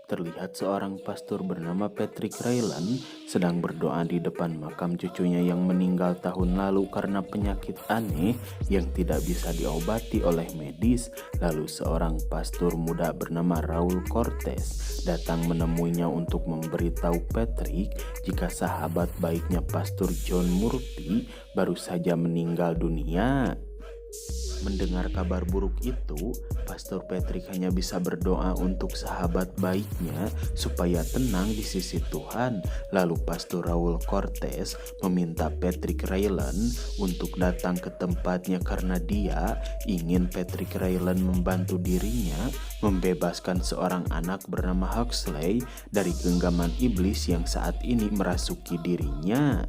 terlihat seorang pastor bernama Patrick Ryland sedang berdoa di depan makam cucunya yang meninggal tahun lalu karena penyakit aneh yang tidak bisa diobati oleh medis. Lalu seorang pastor muda bernama Raul Cortez datang menemuinya untuk memberitahu Patrick jika sahabat baiknya pastor John Murphy baru saja meninggal dunia. Mendengar kabar buruk itu, Pastor Patrick hanya bisa berdoa untuk sahabat baiknya supaya tenang di sisi Tuhan. Lalu Pastor Raul Cortez meminta Patrick Ryland untuk datang ke tempatnya karena dia ingin Patrick Ryland membantu dirinya membebaskan seorang anak bernama Huxley dari genggaman iblis yang saat ini merasuki dirinya.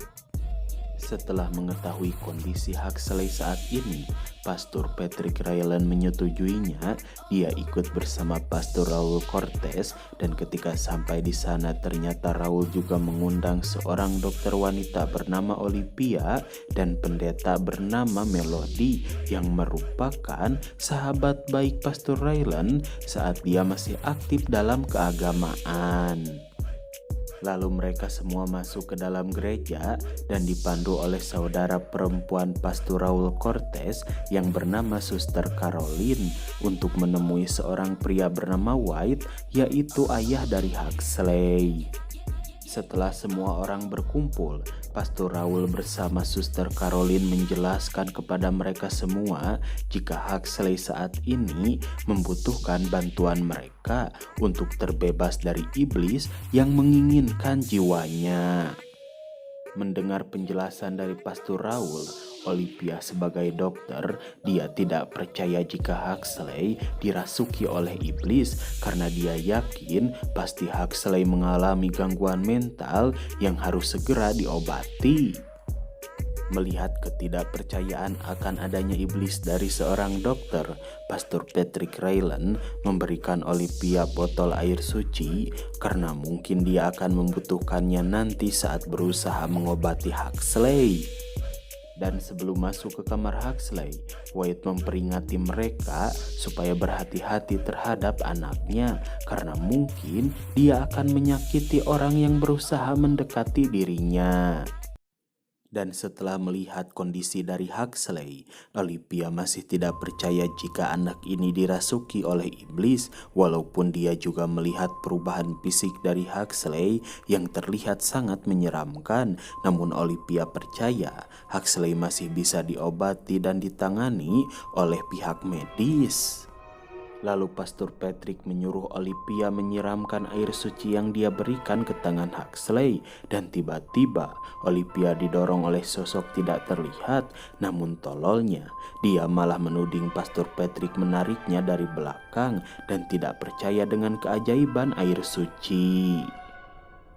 Setelah mengetahui kondisi Huxley saat ini, Pastor Patrick Ryland menyetujuinya. Dia ikut bersama Pastor Raul Cortez, dan ketika sampai di sana ternyata Raul juga mengundang seorang dokter wanita bernama Olivia dan pendeta bernama Melody yang merupakan sahabat baik Pastor Ryland saat dia masih aktif dalam keagamaan. Lalu mereka semua masuk ke dalam gereja dan dipandu oleh saudara perempuan Pastor Raul Cortez yang bernama Suster Caroline untuk menemui seorang pria bernama White, yaitu ayah dari Huxley. Setelah semua orang berkumpul, Pastor Raul bersama Suster Caroline menjelaskan kepada mereka semua jika Huxley saat ini membutuhkan bantuan mereka untuk terbebas dari iblis yang menginginkan jiwanya. Mendengar penjelasan dari Pastor Raul, Olivia sebagai dokter, dia tidak percaya jika Huxley dirasuki oleh iblis karena dia yakin pasti Huxley mengalami gangguan mental yang harus segera diobati. Melihat ketidakpercayaan akan adanya iblis dari seorang dokter, Pastor Patrick Ryland memberikan Olivia botol air suci karena mungkin dia akan membutuhkannya nanti saat berusaha mengobati Huxley. Dan sebelum masuk ke kamar Huxley, White memperingati mereka supaya berhati-hati terhadap anaknya karena mungkin dia akan menyakiti orang yang berusaha mendekati dirinya. Dan setelah melihat kondisi dari Huxley, Olivia masih tidak percaya jika anak ini dirasuki oleh iblis, walaupun dia juga melihat perubahan fisik dari Huxley yang terlihat sangat menyeramkan. Namun Olivia percaya Huxley masih bisa diobati dan ditangani oleh pihak medis. Lalu Pastor Patrick menyuruh Olivia menyiramkan air suci yang dia berikan ke tangan Huxley, dan tiba-tiba Olivia didorong oleh sosok tidak terlihat. Namun tololnya, dia malah menuding Pastor Patrick menariknya dari belakang dan tidak percaya dengan keajaiban air suci.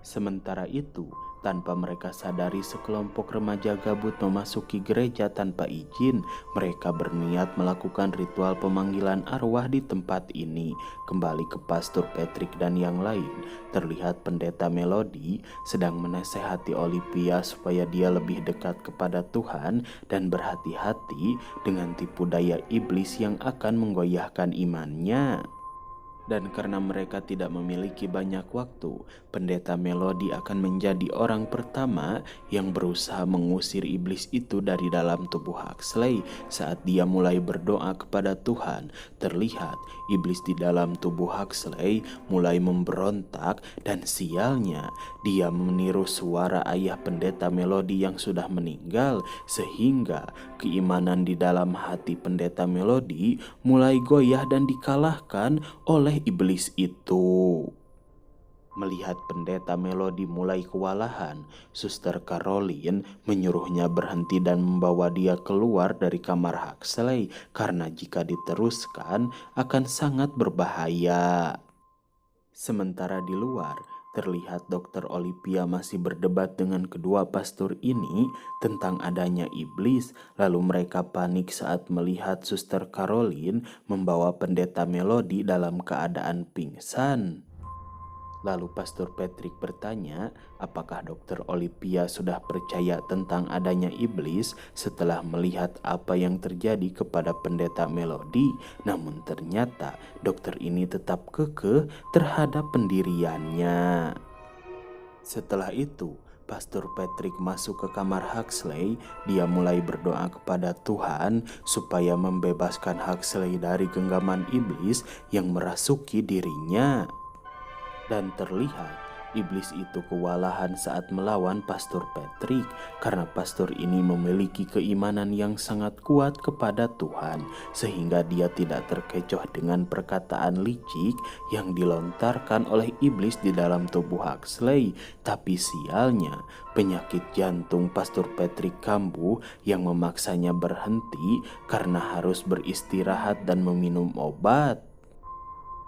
Sementara itu, tanpa mereka sadari, sekelompok remaja gabut memasuki gereja tanpa izin. Mereka berniat melakukan ritual pemanggilan arwah di tempat ini. Kembali ke Pastor Patrick dan yang lain, terlihat pendeta Melody sedang menasehati Olivia supaya dia lebih dekat kepada Tuhan dan berhati-hati dengan tipu daya iblis yang akan menggoyahkan imannya. Dan karena mereka tidak memiliki banyak waktu, pendeta Melody akan menjadi orang pertama yang berusaha mengusir iblis itu dari dalam tubuh Huxley. Saat dia mulai berdoa kepada Tuhan, terlihat iblis di dalam tubuh Huxley mulai memberontak, dan sialnya dia meniru suara ayah pendeta Melody yang sudah meninggal, sehingga keimanan di dalam hati pendeta Melody mulai goyah dan dikalahkan oleh iblis itu. Melihat pendeta Melody mulai kewalahan, Suster Caroline menyuruhnya berhenti dan membawa dia keluar dari kamar Huxley karena jika diteruskan akan sangat berbahaya. Sementara di luar, terlihat Dokter Olivia masih berdebat dengan kedua pastor ini tentang adanya iblis. Lalu mereka panik saat melihat Suster Caroline membawa pendeta Melody dalam keadaan pingsan. Lalu Pastor Patrick bertanya, apakah Dokter Olivia sudah percaya tentang adanya iblis setelah melihat apa yang terjadi kepada pendeta Melody. Namun ternyata dokter ini tetap kekeh terhadap pendiriannya. Setelah itu, Pastor Patrick masuk ke kamar Huxley. Dia mulai berdoa kepada Tuhan supaya membebaskan Huxley dari genggaman iblis yang merasuki dirinya. Dan terlihat iblis itu kewalahan saat melawan Pastor Patrick karena pastor ini memiliki keimanan yang sangat kuat kepada Tuhan sehingga dia tidak terkecoh dengan perkataan licik yang dilontarkan oleh iblis di dalam tubuh Huxley. Tapi sialnya, penyakit jantung Pastor Patrick kambuh yang memaksanya berhenti karena harus beristirahat dan meminum obat.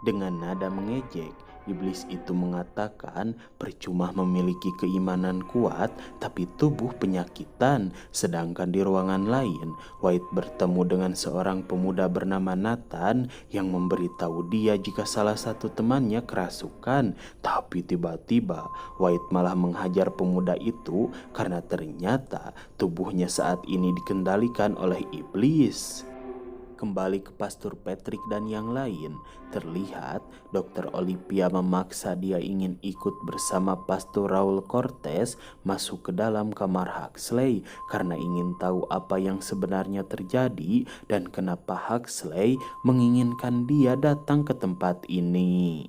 Dengan nada mengejek, iblis itu mengatakan percuma memiliki keimanan kuat tapi tubuh penyakitan. Sedangkan di ruangan lain, White bertemu dengan seorang pemuda bernama Nathan yang memberitahu dia jika salah satu temannya kerasukan. Tapi tiba-tiba White malah menghajar pemuda itu karena ternyata tubuhnya saat ini dikendalikan oleh iblis. Kembali ke Pastor Patrick dan yang lain, terlihat Dr. Olivia memaksa dia ingin ikut bersama Pastor Raul Cortez masuk ke dalam kamar Huxley karena ingin tahu apa yang sebenarnya terjadi dan kenapa Huxley menginginkan dia datang ke tempat ini.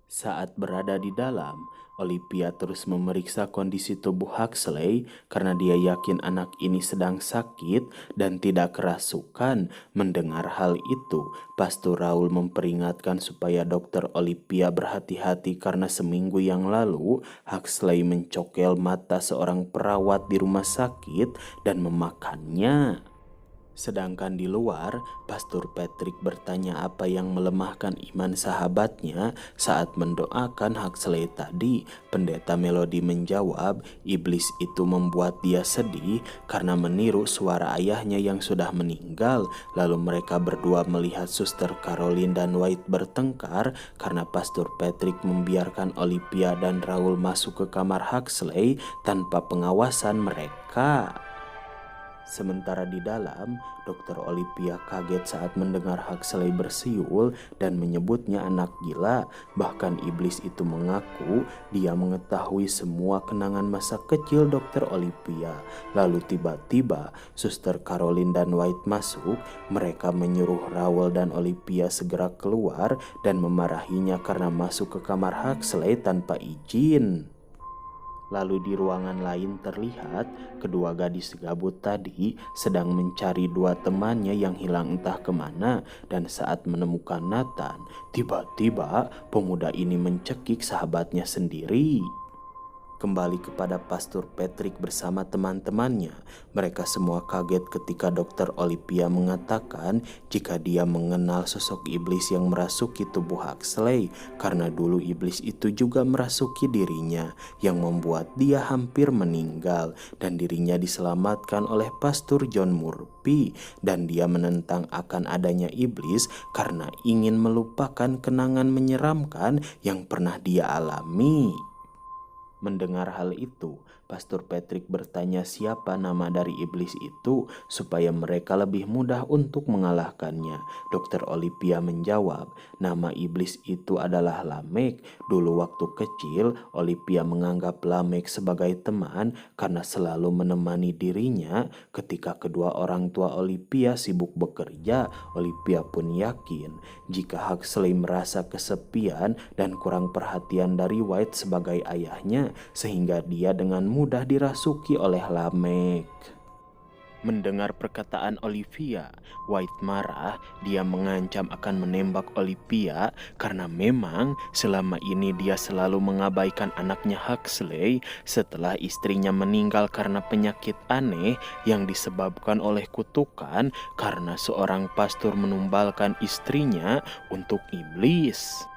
Saat berada di dalam, Olivia terus memeriksa kondisi tubuh Huxley karena dia yakin anak ini sedang sakit dan tidak kerasukan. Mendengar hal itu, Pastor Raul memperingatkan supaya Dokter Olivia berhati-hati karena seminggu yang lalu Huxley mencokel mata seorang perawat di rumah sakit dan memakannya. Sedangkan di luar, Pastor Patrick bertanya apa yang melemahkan iman sahabatnya saat mendoakan Huxley tadi. Pendeta Melody menjawab, iblis itu membuat dia sedih karena meniru suara ayahnya yang sudah meninggal. Lalu mereka berdua melihat Suster Caroline dan White bertengkar karena Pastor Patrick membiarkan Olivia dan Raul masuk ke kamar Huxley tanpa pengawasan mereka. Sementara di dalam, Dr. Olivia kaget saat mendengar Huxley bersiul dan menyebutnya anak gila. Bahkan iblis itu mengaku dia mengetahui semua kenangan masa kecil Dr. Olivia. Lalu tiba-tiba Suster Caroline dan White masuk. Mereka menyuruh Raul dan Olivia segera keluar dan memarahinya karena masuk ke kamar Huxley tanpa izin. Lalu di ruangan lain terlihat kedua gadis gabut tadi sedang mencari dua temannya yang hilang entah kemana. Dan saat menemukan Nathan, tiba-tiba pemuda ini mencekik sahabatnya sendiri. Kembali kepada Pastor Patrick bersama teman-temannya. Mereka semua kaget ketika Dr. Olivia mengatakan jika dia mengenal sosok iblis yang merasuki tubuh Huxley karena dulu iblis itu juga merasuki dirinya yang membuat dia hampir meninggal dan dirinya diselamatkan oleh Pastor John Murphy. Dan dia menentang akan adanya iblis karena ingin melupakan kenangan menyeramkan yang pernah dia alami. Mendengar hal itu, Pastor Patrick bertanya siapa nama dari iblis itu supaya mereka lebih mudah untuk mengalahkannya. Dr. Olivia menjawab, nama iblis itu adalah Lamek. Dulu waktu kecil, Olivia menganggap Lamek sebagai teman karena selalu menemani dirinya. Ketika kedua orang tua Olivia sibuk bekerja, Olivia pun yakin jika Huxley merasa kesepian dan kurang perhatian dari White sebagai ayahnya, sehingga dia dengan mudah dirasuki oleh Lamek. Mendengar perkataan Olivia, White marah. Dia mengancam akan menembak Olivia karena memang selama ini dia selalu mengabaikan anaknya Huxley setelah istrinya meninggal karena penyakit aneh yang disebabkan oleh kutukan karena seorang pastor menumbalkan istrinya untuk iblis.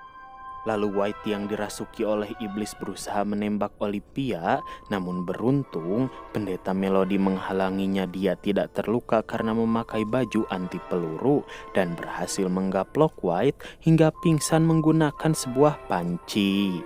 Lalu White yang dirasuki oleh iblis berusaha menembak Olivia, namun beruntung pendeta Melody menghalanginya. Dia tidak terluka karena memakai baju anti peluru dan berhasil menggaplok White hingga pingsan menggunakan sebuah panci.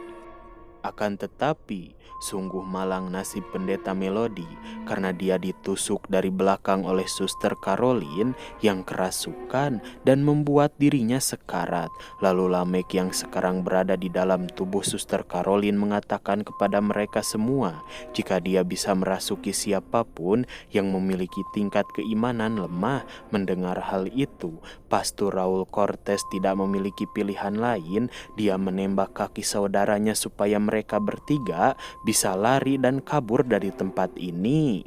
Akan tetapi, sungguh malang nasib pendeta Melody karena dia ditusuk dari belakang oleh Suster Caroline yang kerasukan dan membuat dirinya sekarat. Lalu Lamek yang sekarang berada di dalam tubuh Suster Caroline mengatakan kepada mereka semua jika dia bisa merasuki siapapun yang memiliki tingkat keimanan lemah. Mendengar hal itu, Pastor Raul Cortez tidak memiliki pilihan lain. Dia menembak kaki saudaranya supaya mereka bertiga bisa lari dan kabur dari tempat ini.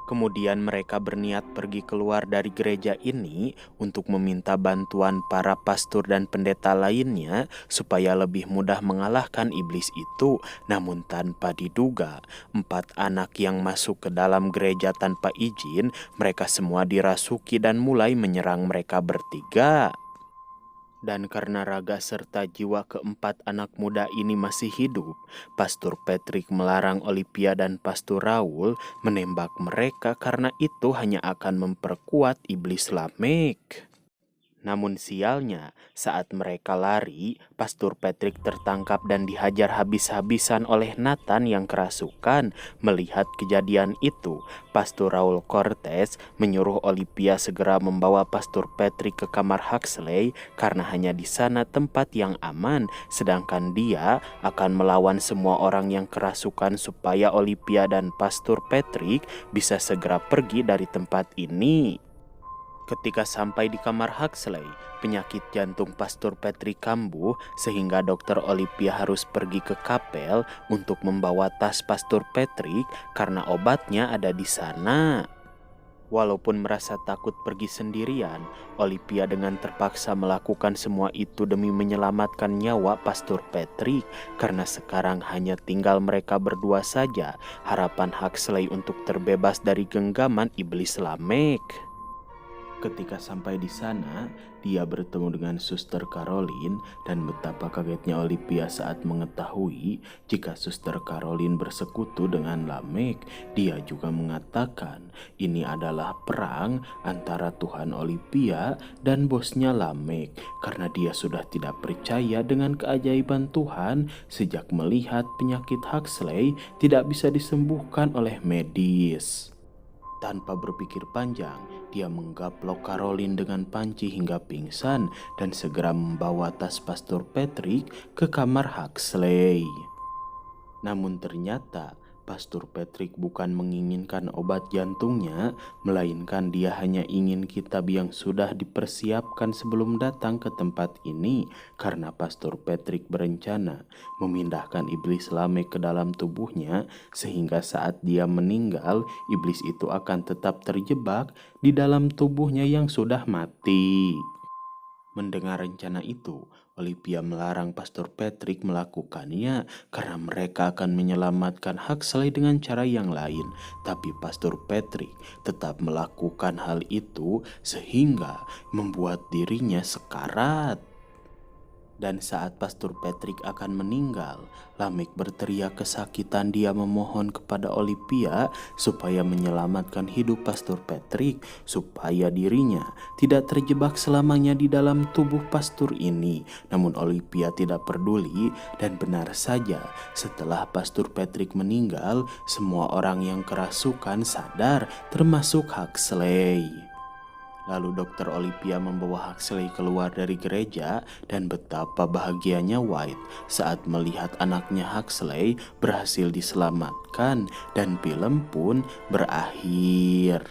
Kemudian mereka berniat pergi keluar dari gereja ini untuk meminta bantuan para pastor dan pendeta lainnya supaya lebih mudah mengalahkan iblis itu. Namun tanpa diduga, 4 anak yang masuk ke dalam gereja tanpa izin, mereka semua dirasuki dan mulai menyerang mereka bertiga. Dan karena raga serta jiwa keempat anak muda ini masih hidup, Pastor Patrick melarang Olivia dan Pastor Raul menembak mereka karena itu hanya akan memperkuat iblis Lamek. Namun sialnya, saat mereka lari, Pastor Patrick tertangkap dan dihajar habis-habisan oleh Nathan yang kerasukan. Melihat kejadian itu, Pastor Raul Cortez menyuruh Olivia segera membawa Pastor Patrick ke kamar Huxley karena hanya di sana tempat yang aman, sedangkan dia akan melawan semua orang yang kerasukan supaya Olivia dan Pastor Patrick bisa segera pergi dari tempat ini. Ketika sampai di kamar Huxley, penyakit jantung Pastor Patrick kambuh sehingga dokter Olivia harus pergi ke kapel untuk membawa tas Pastor Patrick karena obatnya ada di sana. Walaupun merasa takut pergi sendirian, Olivia dengan terpaksa melakukan semua itu demi menyelamatkan nyawa Pastor Patrick karena sekarang hanya tinggal mereka berdua saja. Harapan Huxley untuk terbebas dari genggaman iblis Lamek. Ketika sampai di sana, dia bertemu dengan Suster Caroline dan betapa kagetnya Olivia saat mengetahui jika Suster Caroline bersekutu dengan Lamek. Dia juga mengatakan ini adalah perang antara Tuhan Olivia dan bosnya Lamek karena dia sudah tidak percaya dengan keajaiban Tuhan sejak melihat penyakit Huxley tidak bisa disembuhkan oleh medis. Tanpa berpikir panjang, dia menggaplok Caroline dengan panci hingga pingsan dan segera membawa tas Pastor Patrick ke kamar Huxley. Namun ternyata Pastor Patrick bukan menginginkan obat jantungnya, melainkan dia hanya ingin kitab yang sudah dipersiapkan sebelum datang ke tempat ini, karena Pastor Patrick berencana memindahkan iblis Lamek ke dalam tubuhnya, sehingga saat dia meninggal, iblis itu akan tetap terjebak di dalam tubuhnya yang sudah mati. Mendengar rencana itu, Olivia melarang Pastor Patrick melakukannya karena mereka akan menyelamatkan Huxley dengan cara yang lain. Tapi Pastor Patrick tetap melakukan hal itu sehingga membuat dirinya sekarat. Dan saat Pastor Patrick akan meninggal, Lamek berteriak kesakitan. Dia memohon kepada Olivia supaya menyelamatkan hidup Pastor Patrick supaya dirinya tidak terjebak selamanya di dalam tubuh pastor ini. Namun Olivia tidak peduli dan benar saja setelah Pastor Patrick meninggal, semua orang yang kerasukan sadar termasuk Huxley. Lalu Dokter Olivia membawa Huxley keluar dari gereja dan betapa bahagianya White saat melihat anaknya Huxley berhasil diselamatkan dan film pun berakhir.